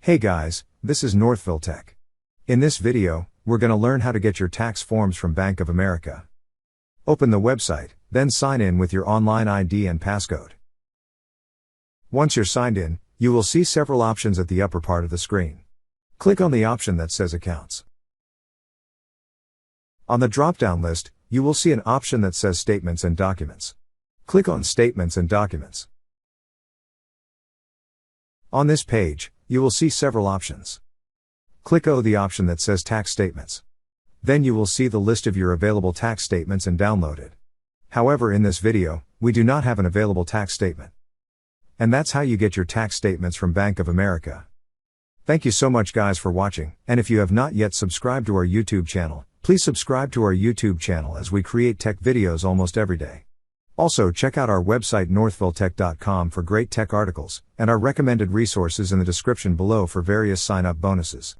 Hey guys, this is Northville Tech. In this video, we're going to learn how to get your tax forms from Bank of America. Open the website, then sign in with your online ID and passcode. Once you're signed in, you will see several options at the upper part of the screen. Click on the option that says Accounts. On the drop-down list, you will see an option that says Statements and Documents. Click on Statements and Documents. On this page, you will see several options. Click on the option that says Tax Statements. Then you will see the list of your available tax statements and download it. However, in this video, we do not have an available tax statement. And that's how you get your tax statements from Bank of America. Thank you so much guys for watching, and if you have not yet subscribed to our YouTube channel, please subscribe to our YouTube channel as we create tech videos almost every day. Also check out our website northvilletech.com for great tech articles, and our recommended resources in the description below for various sign-up bonuses.